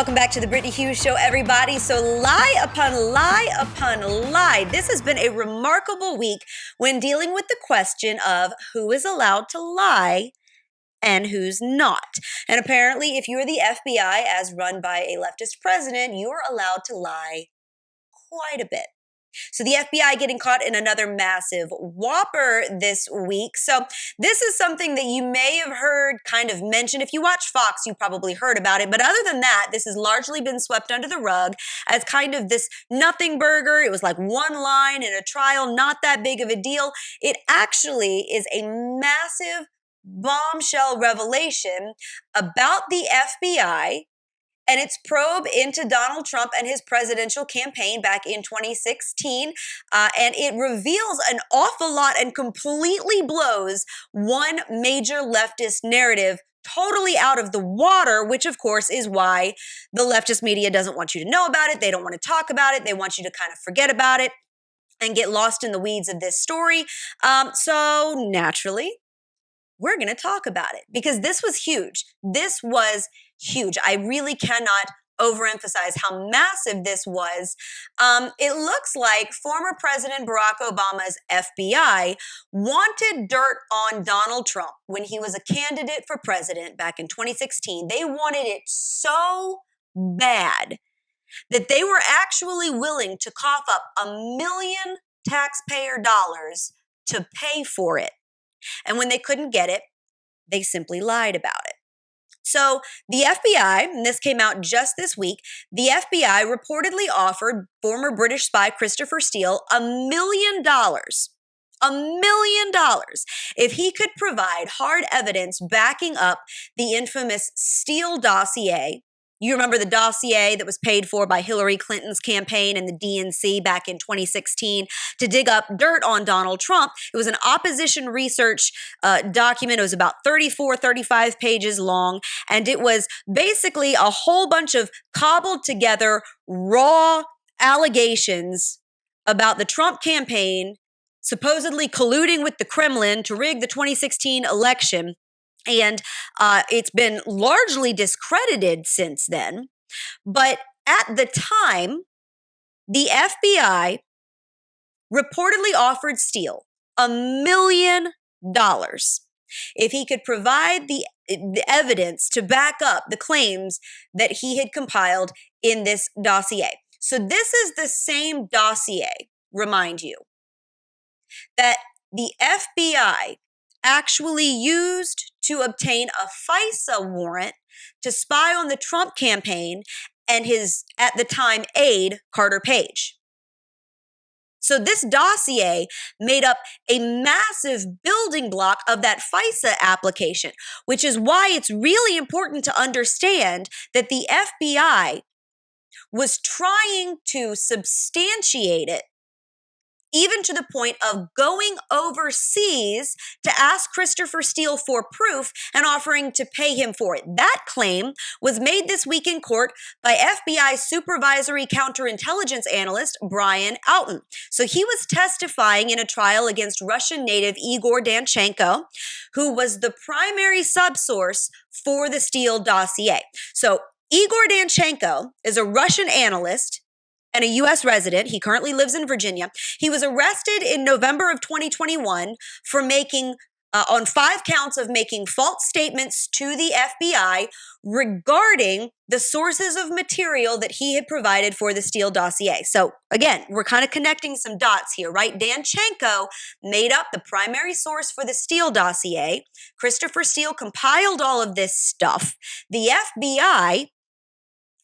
Welcome back to the Brittany Hughes Show, everybody. So lie upon lie upon lie. This has been a remarkable week when dealing with the question of who is allowed to lie and who's not. And apparently, if you're the FBI, as run by a leftist president, you're allowed to lie quite a bit. So the FBI getting caught in another massive whopper this week. So this is something that you may have heard kind of mentioned. If you watch Fox, you probably heard about it. But other than that, this has largely been swept under the rug as kind of this nothing burger. It was like one line in a trial, not that big of a deal. It actually is a massive bombshell revelation about the FBI and its probe into Donald Trump and his presidential campaign back in 2016. And it reveals an awful lot and completely blows one major leftist narrative totally out of the water, which of course is why the leftist media doesn't want you to know about it. They don't want to talk about it. They want you to kind of forget about it and get lost in the weeds of this story. So naturally, we're going to talk about it because this was huge. This was huge. I really cannot overemphasize how massive this was. It looks like former President Barack Obama's FBI wanted dirt on Donald Trump when he was a candidate for president back in 2016. They wanted it so bad that they were actually willing to cough up $1 million taxpayer dollars to pay for it. And when they couldn't get it, they simply lied about it. So the FBI, and this came out just this week, the FBI reportedly offered former British spy Christopher Steele $1 million. $1 million if he could provide hard evidence backing up the infamous Steele dossier. You remember the dossier that was paid for by Hillary Clinton's campaign and the DNC back in 2016 to dig up dirt on Donald Trump. It was an opposition research document. It was about 34, 35 pages long. And it was basically a whole bunch of cobbled together raw allegations about the Trump campaign supposedly colluding with the Kremlin to rig the 2016 election. And it's been largely discredited since then. But at the time, the FBI reportedly offered Steele $1 million if he could provide the evidence to back up the claims that he had compiled in this dossier. So this is the same dossier, remind you, that the FBI actually used to obtain a FISA warrant to spy on the Trump campaign and his, at the time, aide, Carter Page. So this dossier made up a massive building block of that FISA application, which is why it's really important to understand that the FBI was trying to substantiate it even to the point of going overseas to ask Christopher Steele for proof and offering to pay him for it. That claim was made this week in court by FBI supervisory counterintelligence analyst Brian Outten. So he was testifying in a trial against Russian native Igor Danchenko, who was the primary subsource for the Steele dossier. So Igor Danchenko is a Russian analyst and a U.S. resident. He currently lives in Virginia. He was arrested in November of 2021 for making, on 5 counts of making false statements to the FBI regarding the sources of material that he had provided for the Steele dossier. So again, we're kind of connecting some dots here, right? Danchenko made up the primary source for the Steele dossier. Christopher Steele compiled all of this stuff. The FBI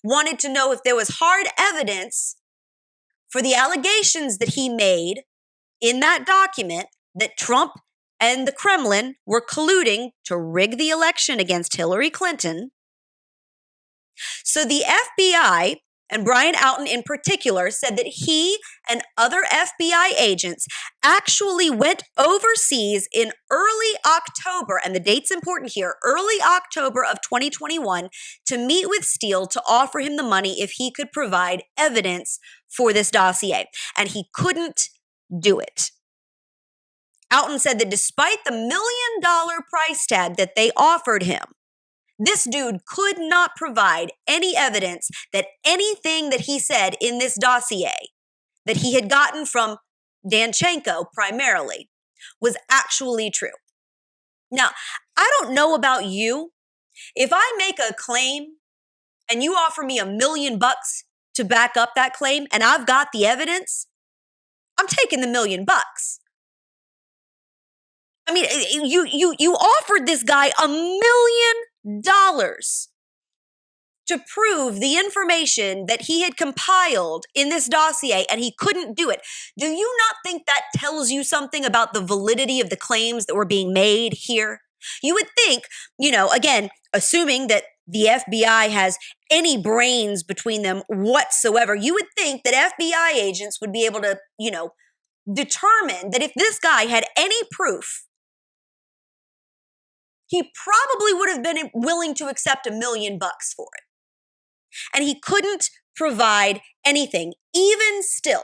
wanted to know if there was hard evidence for the allegations that he made in that document that Trump and the Kremlin were colluding to rig the election against Hillary Clinton. So the FBI, and Brian Outten in particular, said that he and other FBI agents actually went overseas in early October, and the date's important here, early October of 2021, to meet with Steele to offer him the money if he could provide evidence for this dossier. And he couldn't do it. Outten said that despite the $1 million price tag that they offered him, This dude could not provide any evidence that anything that he said in this dossier that he had gotten from Danchenko primarily was actually true. Now, I don't know about you. If I make a claim and you offer me $1 million to back up that claim and I've got the evidence, I'm taking the $1 million. I mean, you offered this guy $1 million to prove the information that he had compiled in this dossier, and he couldn't do it. Do you not think that tells you something about the validity of the claims that were being made here? You would think, again, assuming that the FBI has any brains between them whatsoever, you would think that FBI agents would be able to, determine that if this guy had any proof, he probably would have been willing to accept $1 million for it. And he couldn't provide anything, even still.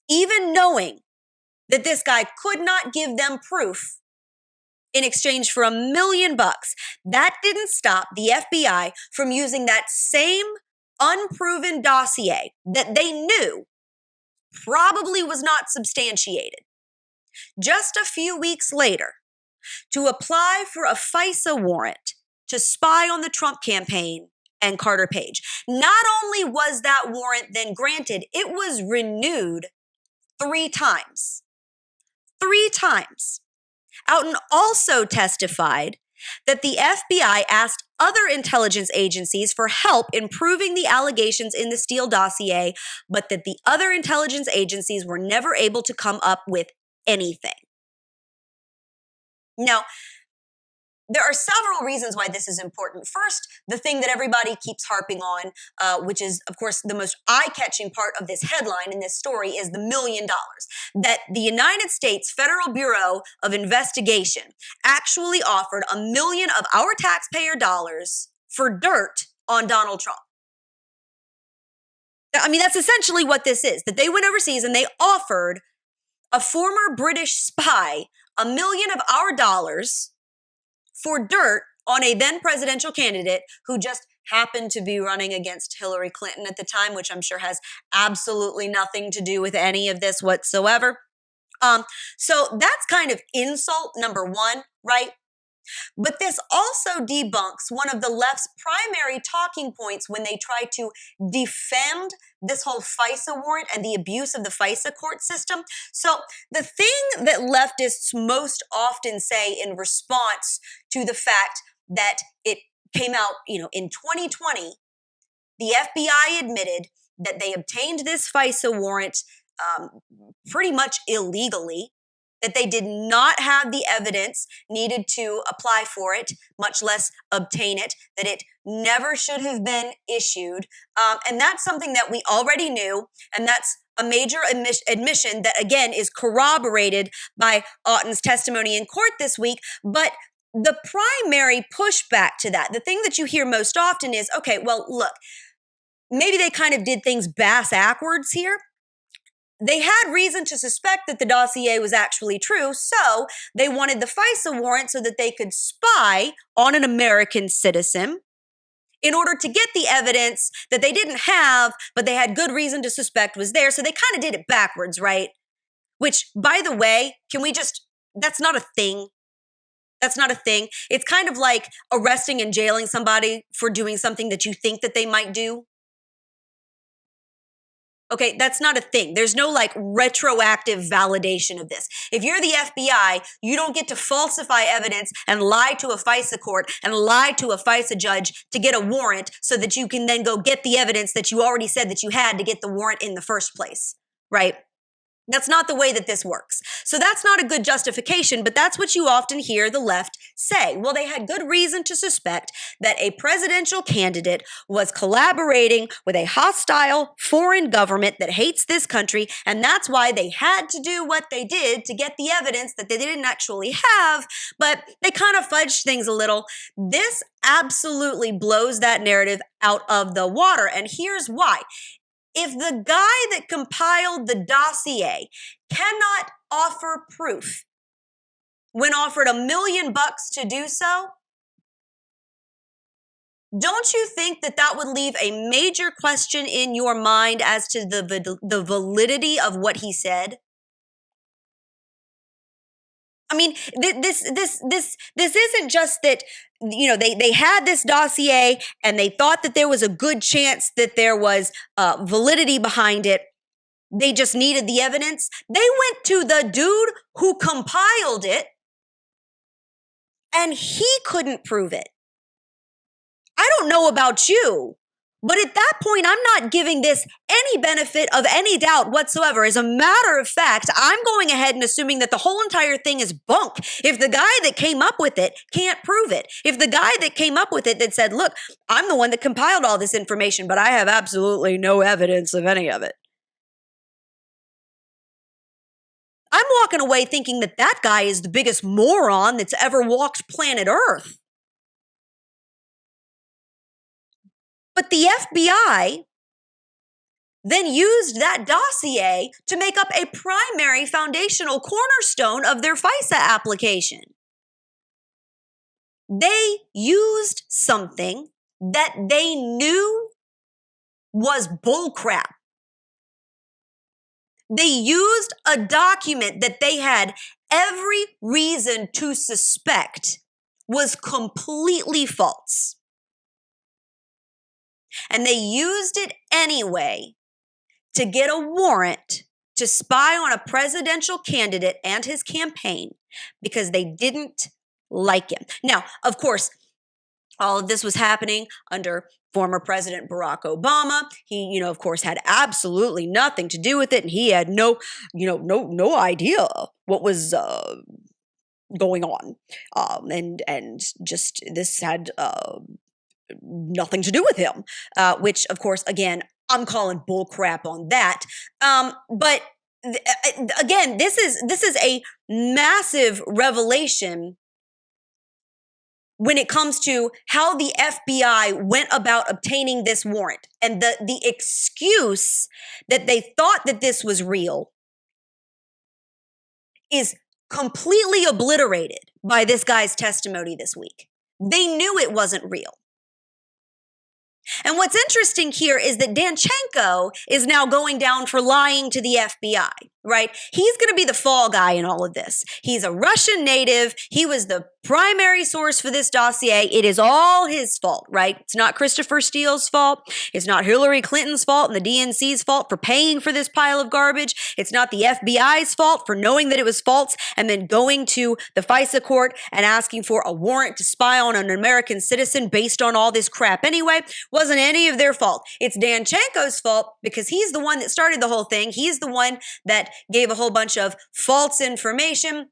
Even knowing that this guy could not give them proof in exchange for $1 million, that didn't stop the FBI from using that same unproven dossier that they knew probably was not substantiated just a few weeks later to apply for a FISA warrant to spy on the Trump campaign and Carter Page. Not only was that warrant then granted, it was renewed 3 times. 3 times. Outen also testified that the FBI asked other intelligence agencies for help in proving the allegations in the Steele dossier, but that the other intelligence agencies were never able to come up with anything. Now, there are several reasons why this is important. First, the thing that everybody keeps harping on, which is, of course, the most eye-catching part of this headline in this story, is the $1 million. That the United States Federal Bureau of Investigation actually offered $1 million of our taxpayer dollars for dirt on Donald Trump. I mean, that's essentially what this is, that they went overseas and they offered a former British spy $1 million of our dollars for dirt on a then presidential candidate who just happened to be running against Hillary Clinton at the time, which I'm sure has absolutely nothing to do with any of this whatsoever. So that's kind of insult number 1, right? But this also debunks one of the left's primary talking points when they try to defend this whole FISA warrant and the abuse of the FISA court system. So the thing that leftists most often say in response to the fact that it came out, in 2020, the FBI admitted that they obtained this FISA warrant pretty much illegally, that they did not have the evidence needed to apply for it, much less obtain it, that it never should have been issued. And that's something that we already knew, and that's a major admission that, again, is corroborated by Auten's testimony in court this week. But the primary pushback to that, the thing that you hear most often is, okay, well, look, maybe they kind of did things bass-ackwards here. They had reason to suspect that the dossier was actually true, so they wanted the FISA warrant so that they could spy on an American citizen in order to get the evidence that they didn't have, but they had good reason to suspect was there. So they kind of did it backwards, right? Which, by the way, that's not a thing. That's not a thing. It's kind of like arresting and jailing somebody for doing something that you think that they might do. Okay, that's not a thing. There's no retroactive validation of this. If you're the FBI, you don't get to falsify evidence and lie to a FISA court and lie to a FISA judge to get a warrant so that you can then go get the evidence that you already said that you had to get the warrant in the first place, right? That's not the way that this works. So that's not a good justification, but that's what you often hear the left say. Well, they had good reason to suspect that a presidential candidate was collaborating with a hostile foreign government that hates this country, and that's why they had to do what they did to get the evidence that they didn't actually have, but they kind of fudged things a little. This absolutely blows that narrative out of the water, and here's why. If the guy that compiled the dossier cannot offer proof when offered $1 million to do so, Don't you think that that would leave a major question in your mind as to the validity of what he said? I mean, this isn't just that, you know, they had this dossier and they thought that there was a good chance that there was validity behind it. They just needed the evidence. They went to the dude who compiled it and he couldn't prove it. I don't know about you, but at that point, I'm not giving this any benefit of any doubt whatsoever. As a matter of fact, I'm going ahead and assuming that the whole entire thing is bunk. If the guy that came up with it can't prove it, if the guy that came up with it that said, look, I'm the one that compiled all this information, but I have absolutely no evidence of any of it, I'm walking away thinking that that guy is the biggest moron that's ever walked planet Earth. But the FBI then used that dossier to make up a primary foundational cornerstone of their FISA application. They used something that they knew was bullcrap. They used a document that they had every reason to suspect was completely false. And they used it anyway to get a warrant to spy on a presidential candidate and his campaign because they didn't like him. Now, of course, all of this was happening under former President Barack Obama. He, of course, had absolutely nothing to do with it, and he had no idea what was going on, and just this had nothing to do with him, which, of course, again, I'm calling bull crap on that. But again, this is a massive revelation when it comes to how the FBI went about obtaining this warrant, and the excuse that they thought that this was real is completely obliterated by this guy's testimony this week. They knew it wasn't real. And what's interesting here is that Danchenko is now going down for lying to the FBI, right? He's going to be the fall guy in all of this. He's a Russian native. He was the primary source for this dossier. It is all his fault, right? It's not Christopher Steele's fault. It's not Hillary Clinton's fault and the DNC's fault for paying for this pile of garbage. It's not the FBI's fault for knowing that it was false and then going to the FISA court and asking for a warrant to spy on an American citizen based on all this crap anyway. Wasn't any of their fault. It's Danchenko's fault because he's the one that started the whole thing. He's the one that gave a whole bunch of false information.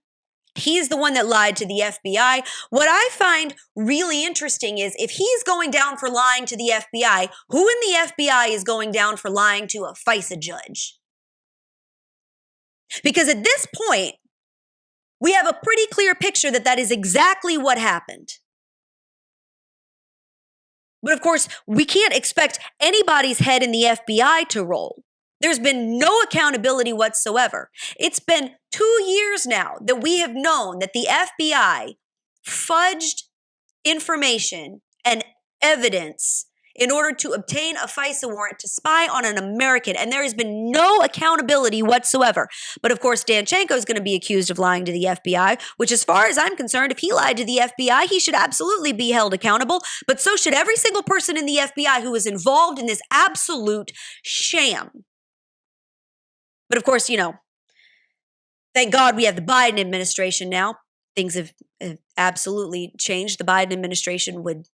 He's the one that lied to the FBI. What I find really interesting is if he's going down for lying to the FBI, who in the FBI is going down for lying to a FISA judge? Because at this point, we have a pretty clear picture that that is exactly what happened. But of course, we can't expect anybody's head in the FBI to roll. There's been no accountability whatsoever. It's been 2 years now that we have known that the FBI fudged information and evidence in order to obtain a FISA warrant to spy on an American, and there has been no accountability whatsoever. But of course, Danchenko is going to be accused of lying to the FBI, which as far as I'm concerned, if he lied to the FBI, he should absolutely be held accountable, but so should every single person in the FBI who was involved in this absolute sham. But of course, thank God we have the Biden administration now. Things have absolutely changed. The Biden administration would,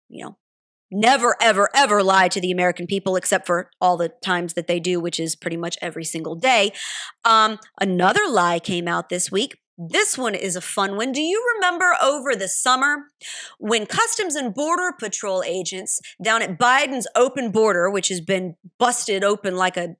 never, ever, ever lie to the American people, except for all the times that they do, which is pretty much every single day. Another lie came out this week. This one is a fun one. Do you remember over the summer when Customs and Border Patrol agents down at Biden's open border, which has been busted open like a,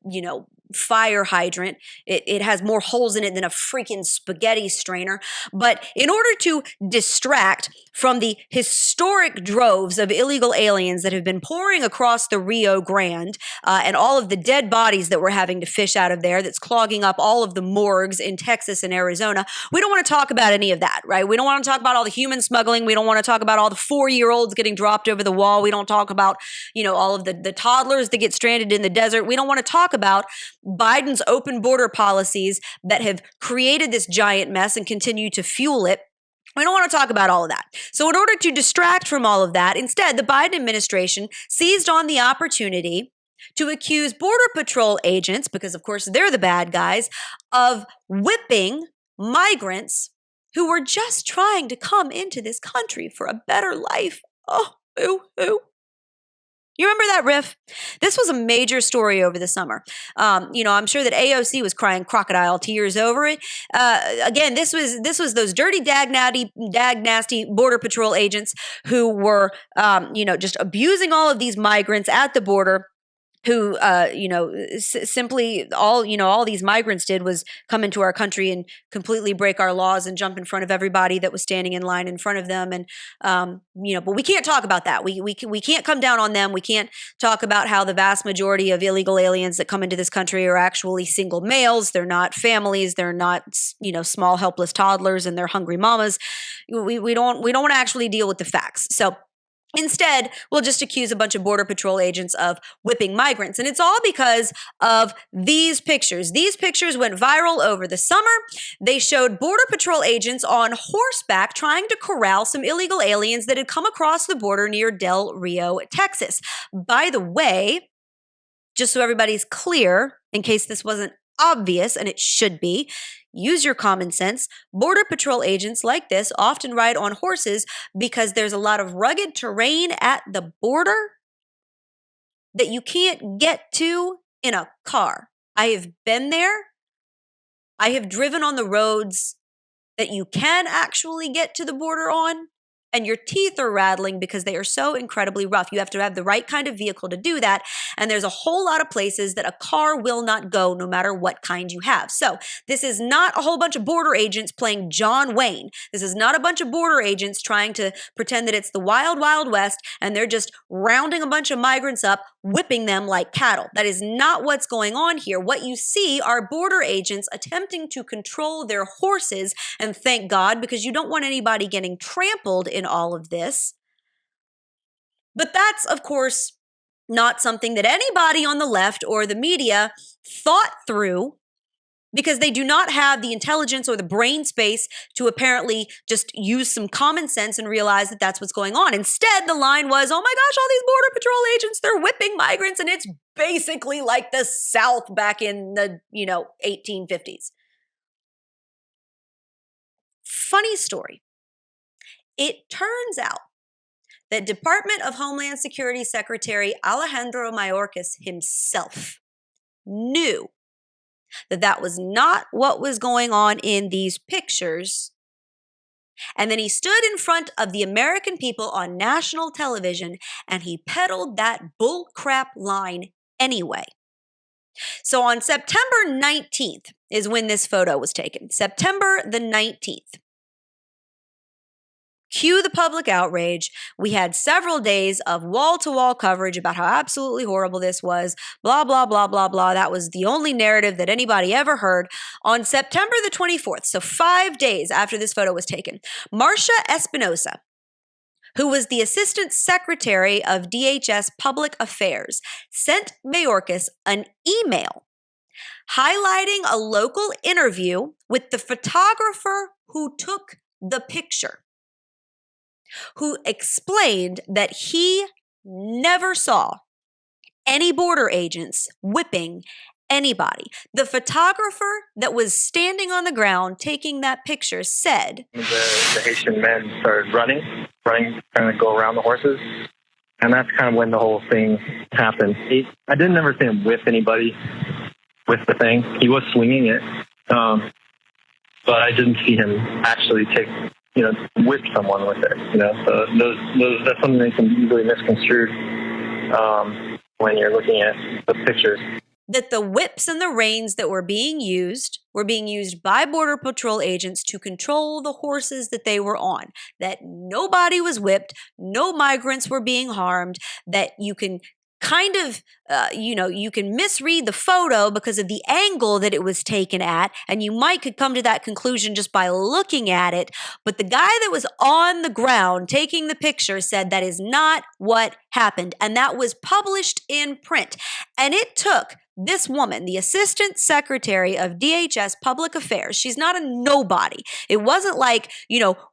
fire hydrant. It has more holes in it than a freaking spaghetti strainer. But in order to distract from the historic droves of illegal aliens that have been pouring across the Rio Grande and all of the dead bodies that we're having to fish out of there, that's clogging up all of the morgues in Texas and Arizona, we don't want to talk about any of that, right? We don't want to talk about all the human smuggling. We don't want to talk about all the 4-year-olds getting dropped over the wall. We don't talk about, all of the toddlers that get stranded in the desert. We don't want to talk about Biden's open border policies that have created this giant mess and continue to fuel it. We don't want to talk about all of that. So in order to distract from all of that, instead, the Biden administration seized on the opportunity to accuse Border Patrol agents, because of course they're the bad guys, of whipping migrants who were just trying to come into this country for a better life. Oh, ooh. You remember that riff? This was a major story over the summer. I'm sure that AOC was crying crocodile tears over it. Again, this was those dirty, dag nasty Border Patrol agents who were, just abusing all of these migrants at the border. Who, simply all these migrants did was come into our country and completely break our laws and jump in front of everybody that was standing in line in front of them. And, but we can't talk about that. We can't come down on them. We can't talk about how the vast majority of illegal aliens that come into this country are actually single males. They're not families. They're not, small, helpless toddlers and their hungry mamas. We don't want to actually deal with the facts. So instead, we'll just accuse a bunch of Border Patrol agents of whipping migrants. And it's all because of these pictures. These pictures went viral over the summer. They showed Border Patrol agents on horseback trying to corral some illegal aliens that had come across the border near Del Rio, Texas. By the way, just so everybody's clear, in case this wasn't obvious, and it should be, use your common sense. Border Patrol agents like this often ride on horses because there's a lot of rugged terrain at the border that you can't get to in a car. I have been there. I have driven on the roads that you can actually get to the border on, and your teeth are rattling because they are so incredibly rough. You have to have the right kind of vehicle to do that. And there's a whole lot of places that a car will not go no matter what kind you have. So this is not a whole bunch of border agents playing John Wayne. This is not a bunch of border agents trying to pretend that it's the wild, wild west and they're just rounding a bunch of migrants up, whipping them like cattle. That is not what's going on here. What you see are border agents attempting to control their horses, and thank God, because you don't want anybody getting trampled in all of this. But that's, of course, not something that anybody on the left or the media thought through, because they do not have the intelligence or the brain space to apparently just use some common sense and realize that that's what's going on. Instead, the line was, oh my gosh, all these Border Patrol agents, they're whipping migrants, and it's basically like the South back in the, 1850s. Funny story. It turns out that Department of Homeland Security Secretary Alejandro Mayorkas himself knew that that was not what was going on in these pictures. And then he stood in front of the American people on national television and he peddled that bullcrap line anyway. So on September 19th is when this photo was taken. September the 19th. Cue the public outrage. We had several days of wall-to-wall coverage about how absolutely horrible this was, blah, blah, blah, blah, blah. That was the only narrative that anybody ever heard. On September the 24th, so 5 days after this photo was taken, Marcia Espinosa, who was the Assistant Secretary of DHS Public Affairs, sent Mayorkas an email highlighting a local interview with the photographer who took the picture, who explained that he never saw any border agents whipping anybody. The photographer that was standing on the ground taking that picture said, The Haitian men started running, trying to go around the horses. And that's kind of when the whole thing happened. I didn't ever see him whip anybody with the thing. He was swinging it. But I didn't see him actually whip someone with it. So that's something that can be easily misconstrued when you're looking at the pictures. that the whips and the reins that were being used by Border Patrol agents to control the horses that they were on, that nobody was whipped, no migrants were being harmed, that you can kind of, you can misread the photo because of the angle that it was taken at, and you could come to that conclusion just by looking at it. But the guy that was on the ground taking the picture said that is not what happened, and that was published in print. And it took this woman, the Assistant Secretary of DHS Public Affairs, she's not a nobody. It wasn't like,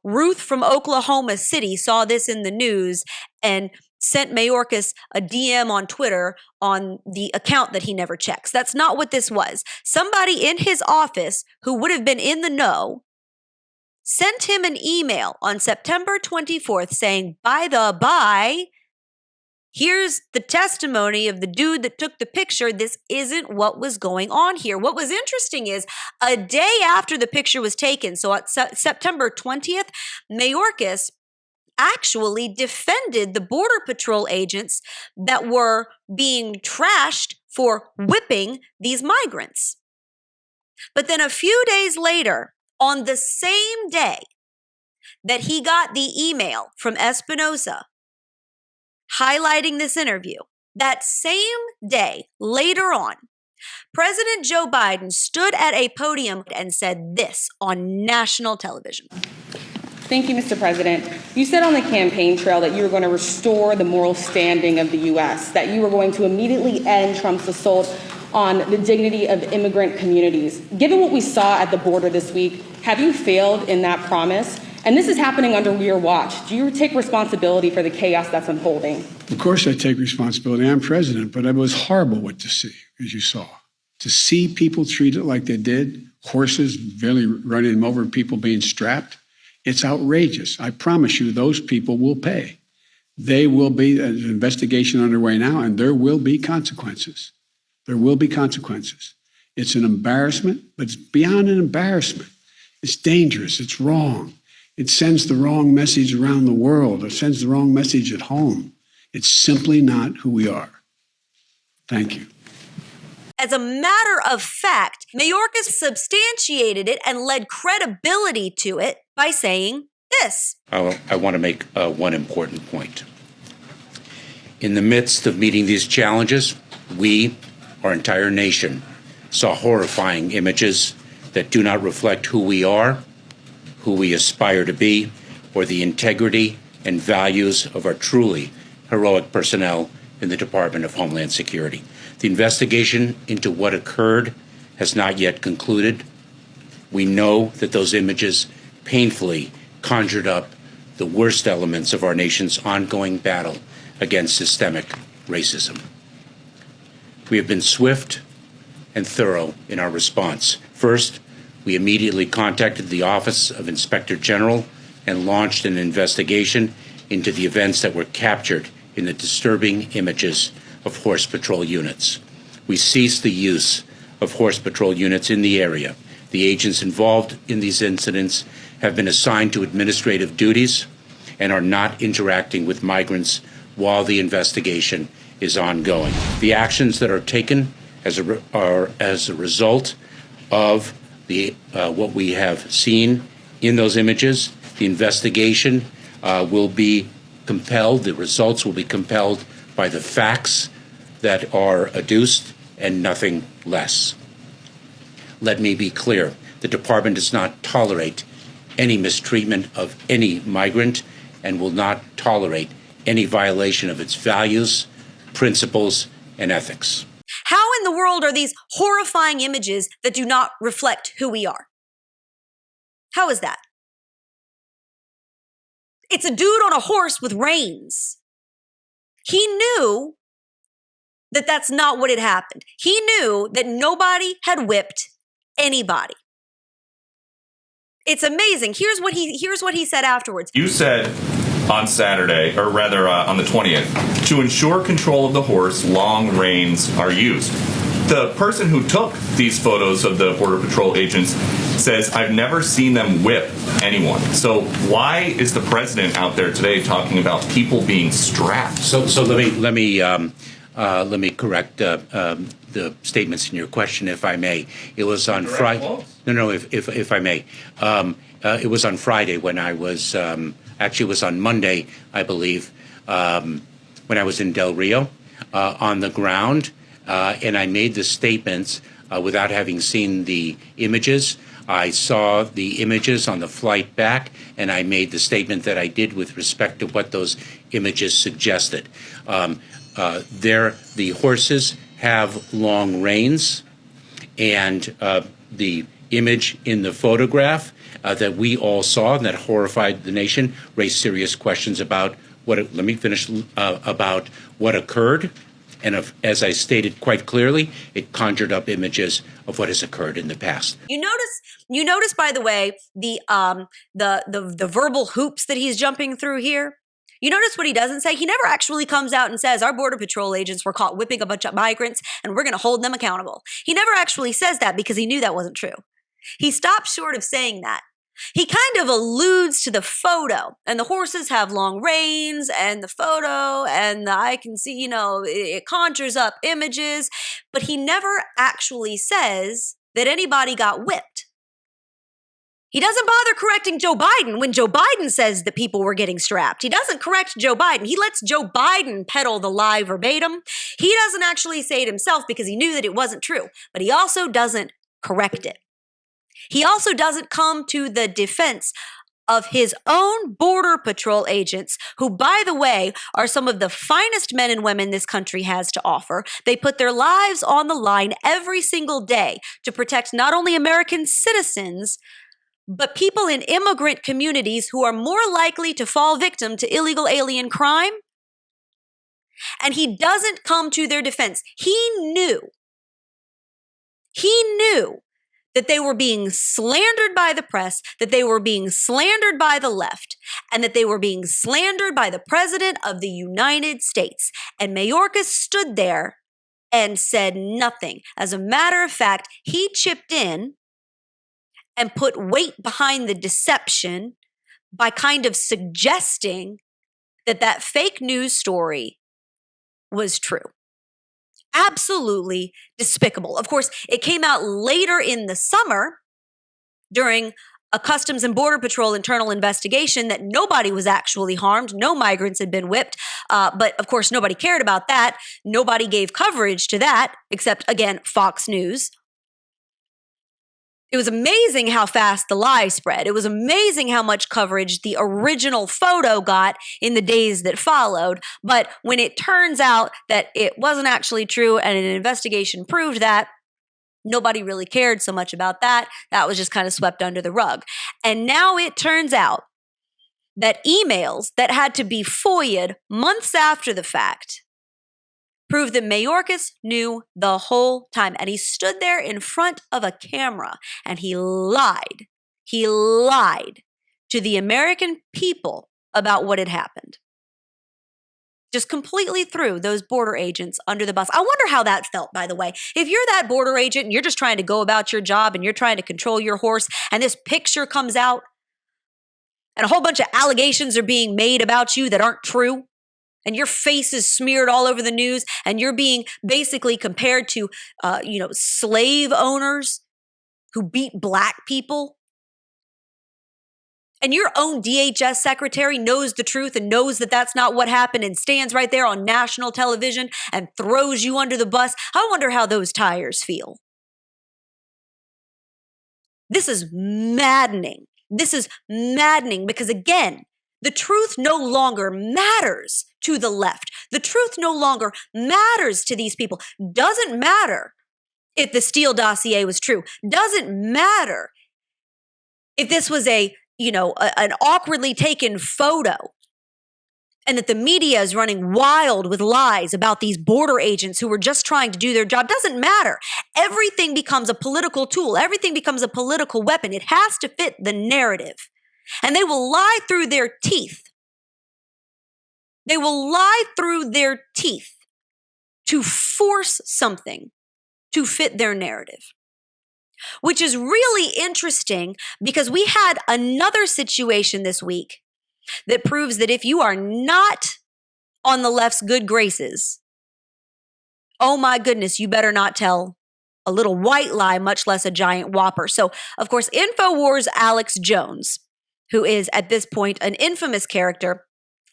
Ruth from Oklahoma City saw this in the news and sent Mayorkas a DM on Twitter on the account that he never checks. That's not what this was. Somebody in his office who would have been in the know sent him an email on September 24th saying, by the by, here's the testimony of the dude that took the picture. This isn't what was going on here. What was interesting is a day after the picture was taken, so at September 20th, Mayorkas actually defended the Border Patrol agents that were being trashed for whipping these migrants. But then a few days later, on the same day that he got the email from Espinosa highlighting this interview, that same day, later on, President Joe Biden stood at a podium and said this on national television. Thank you, Mr. President. You said on the campaign trail that you were going to restore the moral standing of the U.S., that you were going to immediately end Trump's assault on the dignity of immigrant communities. Given what we saw at the border this week, have you failed in that promise? And this is happening under your watch. Do you take responsibility for the chaos that's unfolding? Of course I take responsibility. I'm president, but it was horrible what to see, as you saw. To see people treated like they did, horses barely running them over, people being strapped. It's outrageous. I promise you those people will pay. They will be, an investigation underway now, and there will be consequences. There will be consequences. It's an embarrassment, but it's beyond an embarrassment. It's dangerous. It's wrong. It sends the wrong message around the world. It sends the wrong message at home. It's simply not who we are. Thank you. As a matter of fact, Mayorkas substantiated it and led credibility to it by saying this. I want to make one important point. In the midst of meeting these challenges, we, our entire nation, saw horrifying images that do not reflect who we are, who we aspire to be, or the integrity and values of our truly heroic personnel in the Department of Homeland Security. The investigation into what occurred has not yet concluded. We know that those images painfully conjured up the worst elements of our nation's ongoing battle against systemic racism. We have been swift and thorough in our response. First, we immediately contacted the Office of Inspector General and launched an investigation into the events that were captured in the disturbing images of Horse Patrol units. We ceased the use of Horse Patrol units in the area. The agents involved in these incidents have been assigned to administrative duties and are not interacting with migrants while the investigation is ongoing. The actions that are taken are as a result of what we have seen in those images. The investigation will be compelled, the results will be compelled by the facts that are adduced and nothing less. Let me be clear, the department does not tolerate any mistreatment of any migrant and will not tolerate any violation of its values, principles, and ethics. How in the world are these horrifying images that do not reflect who we are? How is that? It's a dude on a horse with reins. He knew that that's not what had happened. He knew that nobody had whipped anybody. It's amazing. Here's what he said afterwards. You said on Saturday, or rather on the 20th, to ensure control of the horse, long reins are used. The person who took these photos of the Border Patrol agents says, I've never seen them whip anyone. So why is the president out there today talking about people being strapped? So let me let me correct the statements in your question, if I may. It was on Friday. No, if I may. It was on Friday when I was, actually it was on Monday, I believe, when I was in Del Rio on the ground, and I made the statements without having seen the images. I saw the images on the flight back, and I made the statement that I did with respect to what those images suggested. The horses have long reins, and the image in the photograph that we all saw and that horrified the nation raised serious questions about about what occurred. And as I stated quite clearly, it conjured up images of what has occurred in the past. You notice, by the way, the verbal hoops that he's jumping through here. You notice what he doesn't say? He never actually comes out and says, our Border Patrol agents were caught whipping a bunch of migrants and we're going to hold them accountable. He never actually says that because he knew that wasn't true. He stopped short of saying that. He kind of alludes to the photo, and the horses have long reins, and the photo, and I can see, it conjures up images, but he never actually says that anybody got whipped. He doesn't bother correcting Joe Biden when Joe Biden says that people were getting strapped. He doesn't correct Joe Biden. He lets Joe Biden peddle the lie verbatim. He doesn't actually say it himself because he knew that it wasn't true, but he also doesn't correct it. He also doesn't come to the defense of his own Border Patrol agents, who, by the way, are some of the finest men and women this country has to offer. They put their lives on the line every single day to protect not only American citizens, but people in immigrant communities who are more likely to fall victim to illegal alien crime. And he doesn't come to their defense. He knew that they were being slandered by the press, that they were being slandered by the left, and that they were being slandered by the President of the United States. And Mayorkas stood there and said nothing. As a matter of fact, he chipped in and put weight behind the deception by kind of suggesting that that fake news story was true. Absolutely despicable. Of course, it came out later in the summer during a Customs and Border Patrol internal investigation that nobody was actually harmed. No migrants had been whipped. But of course, nobody cared about that. Nobody gave coverage to that, except, again, Fox News. It was amazing how fast the lie spread. It was amazing how much coverage the original photo got in the days that followed. But when it turns out that it wasn't actually true and an investigation proved that, nobody really cared so much about that. That was just kind of swept under the rug. And now it turns out that emails that had to be FOIA'd months after the fact proved that Mayorkas knew the whole time. And he stood there in front of a camera and he lied. He lied to the American people about what had happened. Just completely threw those border agents under the bus. I wonder how that felt, by the way. If you're that border agent and you're just trying to go about your job and you're trying to control your horse and this picture comes out and a whole bunch of allegations are being made about you that aren't true, and your face is smeared all over the news, and you're being basically compared to, slave owners who beat black people. And your own DHS secretary knows the truth and knows that that's not what happened and stands right there on national television and throws you under the bus. I wonder how those tires feel. This is maddening. This is maddening because, again, the truth no longer matters to the left. The truth no longer matters to these people. Doesn't matter if the Steele dossier was true. Doesn't matter if this was an awkwardly taken photo and that the media is running wild with lies about these border agents who were just trying to do their job. Doesn't matter. Everything becomes a political tool. Everything becomes a political weapon. It has to fit the narrative. And they will lie through their teeth. They will lie through their teeth to force something to fit their narrative, which is really interesting because we had another situation this week that proves that if you are not on the left's good graces, oh my goodness, you better not tell a little white lie, much less a giant whopper. So, of course, InfoWars' Alex Jones, who is at this point an infamous character.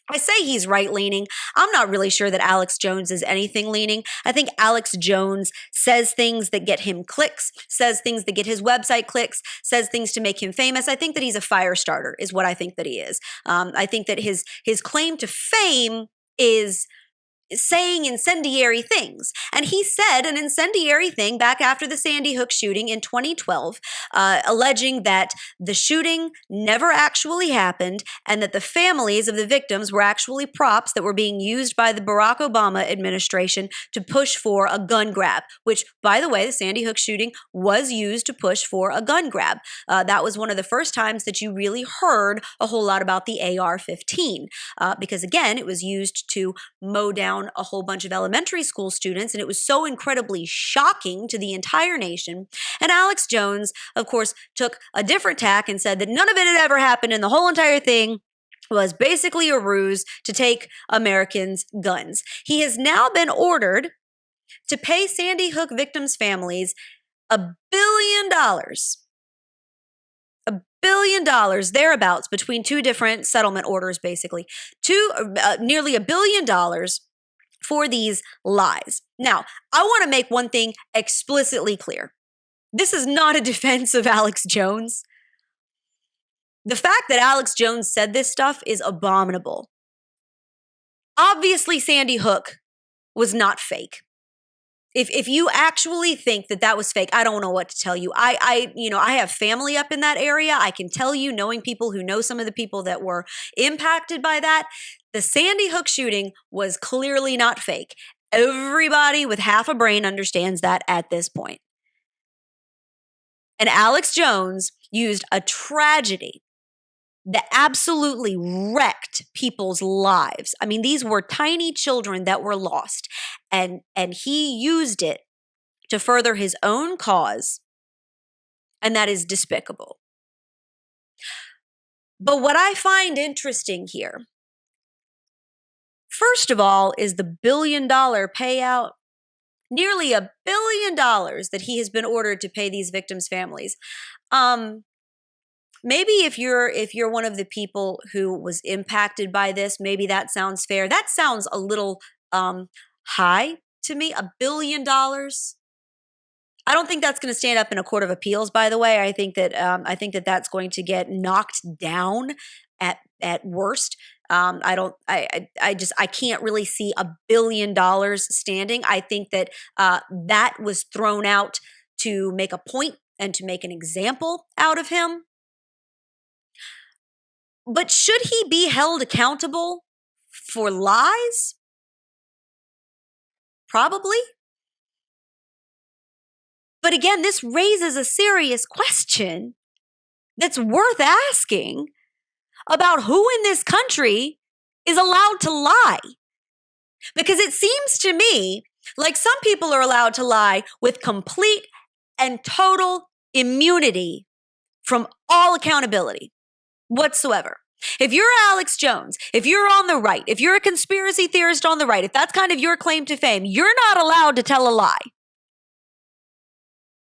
I say he's right-leaning. I'm not really sure that Alex Jones is anything leaning. I think Alex Jones says things that get him clicks, says things that get his website clicks, says things to make him famous. I think that he's a fire starter is what I think that he is. I think that his claim to fame is saying incendiary things. And he said an incendiary thing back after the Sandy Hook shooting in 2012, alleging that the shooting never actually happened and that the families of the victims were actually props that were being used by the Barack Obama administration to push for a gun grab, which, by the way, the Sandy Hook shooting was used to push for a gun grab. That was one of the first times that you really heard a whole lot about the AR-15, because, again, it was used to mow down a whole bunch of elementary school students, and it was so incredibly shocking to the entire nation. And Alex Jones, of course, took a different tack and said that none of it had ever happened, and the whole entire thing was basically a ruse to take Americans' guns. He has now been ordered to pay Sandy Hook victims' families $1 billion. $1 billion thereabouts between two different settlement orders, basically. Nearly $1 billion for these lies. Now, I want to make one thing explicitly clear. This is not a defense of Alex Jones. The fact that Alex Jones said this stuff is abominable. Obviously, Sandy Hook was not fake. If you actually think that that was fake, I don't know what to tell you. I have family up in that area. I can tell you, knowing people who know some of the people that were impacted by that, the Sandy Hook shooting was clearly not fake. Everybody with half a brain understands that at this point. And Alex Jones used a tragedy that absolutely wrecked people's lives. I mean, these were tiny children that were lost, and he used it to further his own cause, and that is despicable. But what I find interesting here, first of all, is the $1 billion payout. Nearly $1 billion that he has been ordered to pay these victims' families. Maybe if you're one of the people who was impacted by this, maybe that sounds fair. That sounds a little high to me. $1 billion. I don't think that's going to stand up in a court of appeals. By the way, I think that that's going to get knocked down at worst. I can't really see $1 billion standing. I think that that was thrown out to make a point and to make an example out of him. But should he be held accountable for lies? Probably. But again, this raises a serious question that's worth asking about who in this country is allowed to lie. Because it seems to me like some people are allowed to lie with complete and total immunity from all accountability whatsoever. If you're Alex Jones, if you're on the right, if you're a conspiracy theorist on the right, if that's kind of your claim to fame, you're not allowed to tell a lie.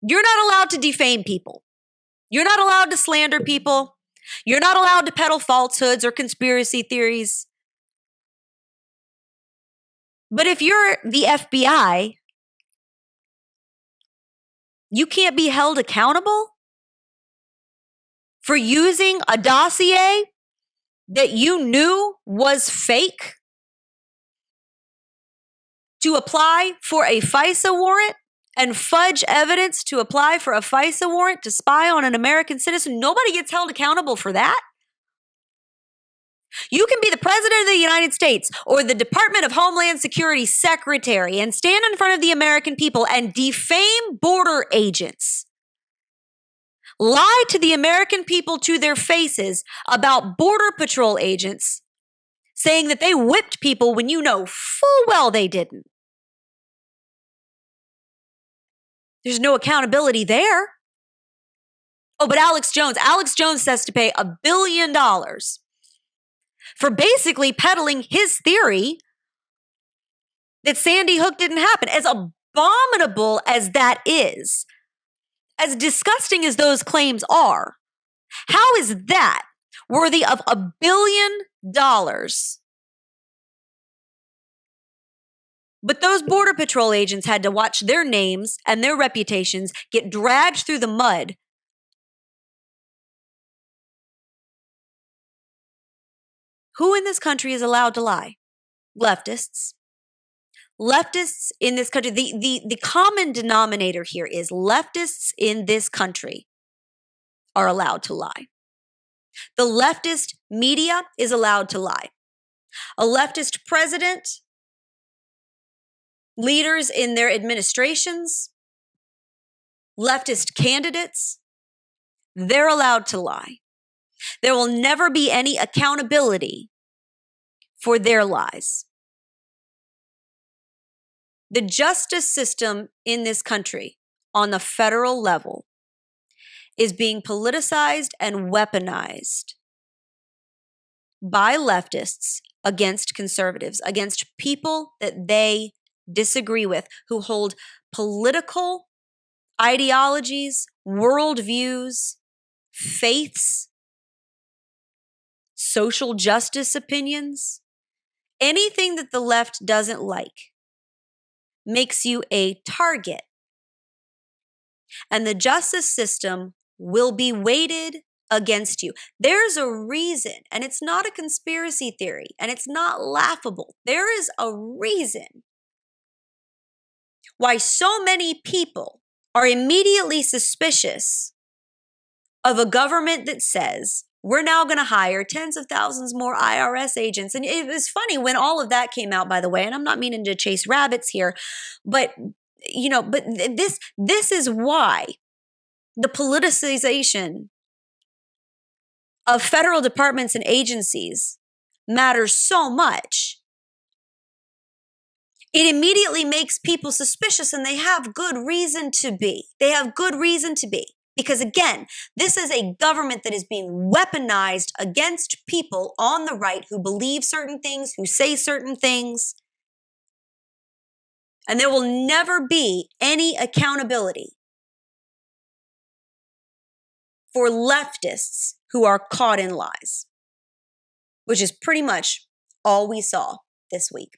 You're not allowed to defame people. You're not allowed to slander people. You're not allowed to peddle falsehoods or conspiracy theories. But if you're the FBI, you can't be held accountable for using a dossier that you knew was fake to apply for a FISA warrant and fudge evidence to apply for a FISA warrant to spy on an American citizen. Nobody gets held accountable for that. You can be the President of the United States or the Department of Homeland Security Secretary and stand in front of the American people and defame border agents. Lie to the American people to their faces about Border Patrol agents saying that they whipped people when you know full well they didn't. There's no accountability there. Oh, but Alex Jones says to pay $1 billion for basically peddling his theory that Sandy Hook didn't happen. As abominable as that is, as disgusting as those claims are, how is that worthy of $1 billion? But those Border Patrol agents had to watch their names and their reputations get dragged through the mud. Who in this country is allowed to lie? Leftists. Leftists in this country, the common denominator here is leftists in this country are allowed to lie. The leftist media is allowed to lie. A leftist president, leaders in their administrations, leftist candidates, they're allowed to lie. There will never be any accountability for their lies. The justice system in this country on the federal level is being politicized and weaponized by leftists against conservatives, against people that they disagree with, who hold political ideologies, worldviews, faiths, social justice opinions. Anything that the left doesn't like makes you a target. And the justice system will be weighted against you. There's a reason, and it's not a conspiracy theory, and it's not laughable. There is a reason why so many people are immediately suspicious of a government that says, we're now going to hire tens of thousands more IRS agents. And it was funny when all of that came out, by the way, and I'm not meaning to chase rabbits here, but this is why the politicization of federal departments and agencies matters so much. It immediately makes people suspicious, and they have good reason to be. They have good reason to be. Because again, this is a government that is being weaponized against people on the right who believe certain things, who say certain things. And there will never be any accountability for leftists who are caught in lies, which is pretty much all we saw this week.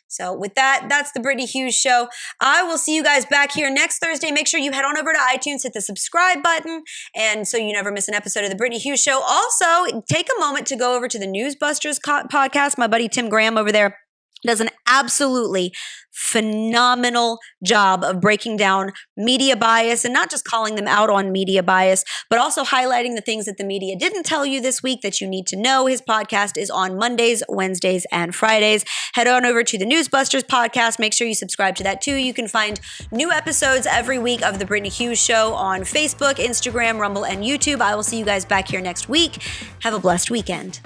So with that, that's the Brittany Hughes Show. I will see you guys back here next Thursday. Make sure you head on over to iTunes, hit the subscribe button, and so you never miss an episode of the Brittany Hughes Show. Also, take a moment to go over to the Newsbusters podcast. My buddy Tim Graham over there does an absolutely phenomenal job of breaking down media bias and not just calling them out on media bias, but also highlighting the things that the media didn't tell you this week that you need to know. His podcast is on Mondays, Wednesdays, and Fridays. Head on over to the Newsbusters podcast. Make sure you subscribe to that too. You can find new episodes every week of The Brittany Hughes Show on Facebook, Instagram, Rumble, and YouTube. I will see you guys back here next week. Have a blessed weekend.